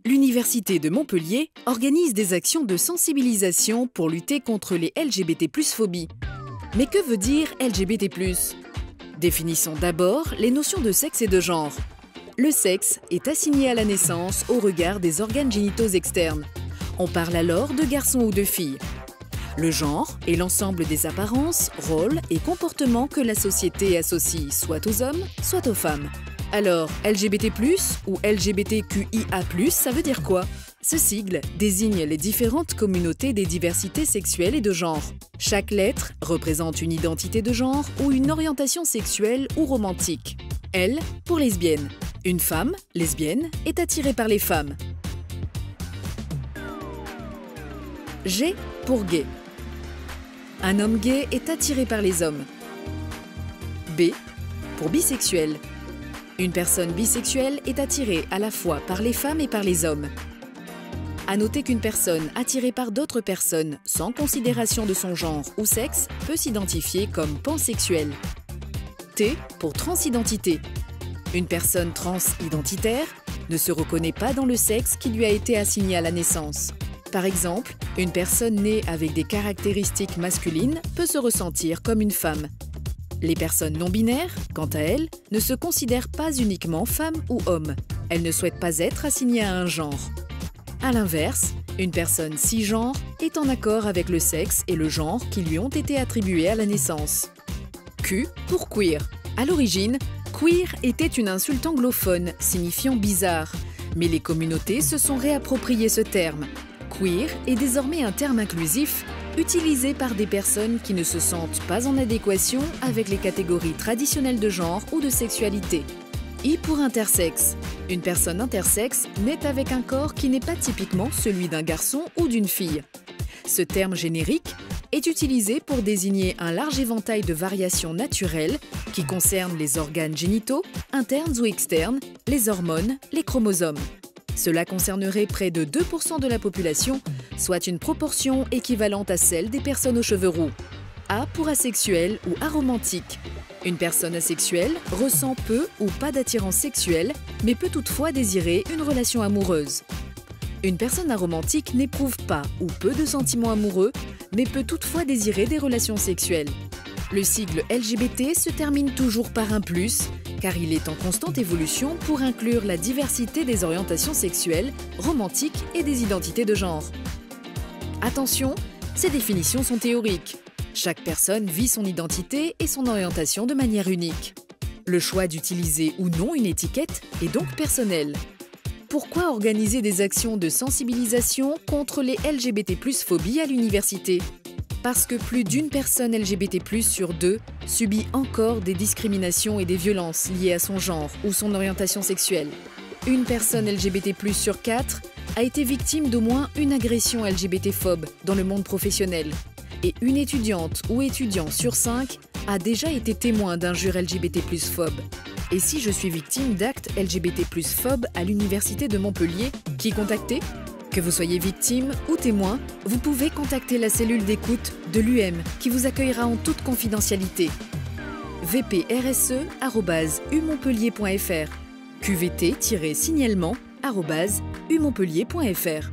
L'Université de Montpellier organise des actions de sensibilisation pour lutter contre les LGBT+ phobies. Mais que veut dire LGBT+? Définissons d'abord les notions de sexe et de genre. Le sexe est assigné à la naissance au regard des organes génitaux externes. On parle alors de garçon ou de fille. Le genre est l'ensemble des apparences, rôles et comportements que la société associe soit aux hommes, soit aux femmes. Alors, LGBT+, ou LGBTQIA+, ça veut dire quoi? Ce sigle désigne les différentes communautés des diversités sexuelles et de genre. Chaque lettre représente une identité de genre ou une orientation sexuelle ou romantique. L pour lesbienne. Une femme, lesbienne, est attirée par les femmes. G pour gay. Un homme gay est attiré par les hommes. B pour bisexuel. Une personne bisexuelle est attirée à la fois par les femmes et par les hommes. À noter qu'une personne attirée par d'autres personnes sans considération de son genre ou sexe peut s'identifier comme pansexuel. T pour transidentité. Une personne transidentitaire ne se reconnaît pas dans le sexe qui lui a été assigné à la naissance. Par exemple, une personne née avec des caractéristiques masculines peut se ressentir comme une femme. Les personnes non-binaires, quant à elles, ne se considèrent pas uniquement femmes ou hommes. Elles ne souhaitent pas être assignées à un genre. À l'inverse, une personne cisgenre est en accord avec le sexe et le genre qui lui ont été attribués à la naissance. Q pour queer. À l'origine, queer était une insulte anglophone signifiant bizarre, mais les communautés se sont réapproprié ce terme. Queer est désormais un terme inclusif utilisé par des personnes qui ne se sentent pas en adéquation avec les catégories traditionnelles de genre ou de sexualité. I pour intersexe. Une personne intersexe naît avec un corps qui n'est pas typiquement celui d'un garçon ou d'une fille. Ce terme générique est utilisé pour désigner un large éventail de variations naturelles qui concernent les organes génitaux, internes ou externes, les hormones, les chromosomes. Cela concernerait près de 2% de la population, soit une proportion équivalente à celle des personnes aux cheveux roux. A pour asexuel ou aromantique. Une personne asexuelle ressent peu ou pas d'attirance sexuelle, mais peut toutefois désirer une relation amoureuse. Une personne aromantique n'éprouve pas ou peu de sentiments amoureux, mais peut toutefois désirer des relations sexuelles. Le sigle LGBT se termine toujours par un plus, car il est en constante évolution pour inclure la diversité des orientations sexuelles, romantiques et des identités de genre. Attention, ces définitions sont théoriques. Chaque personne vit son identité et son orientation de manière unique. Le choix d'utiliser ou non une étiquette est donc personnel. Pourquoi organiser des actions de sensibilisation contre les LGBT+ phobies à l'université? Parce que plus d'une personne LGBT+ sur deux subit encore des discriminations et des violences liées à son genre ou son orientation sexuelle. Une personne LGBT+ sur 4 a été victime d'au moins une agression LGBT-phobe dans le monde professionnel. Et une étudiante ou étudiant sur 5 a déjà été témoin d'injures LGBT+ phobes. Et si je suis victime d'actes LGBT+ phobes à l'Université de Montpellier, qui contacter? Que vous soyez victime ou témoin, vous pouvez contacter la cellule d'écoute de l'UM qui vous accueillera en toute confidentialité. vprse@umontpellier.fr qvt-signalement@umontpellier.fr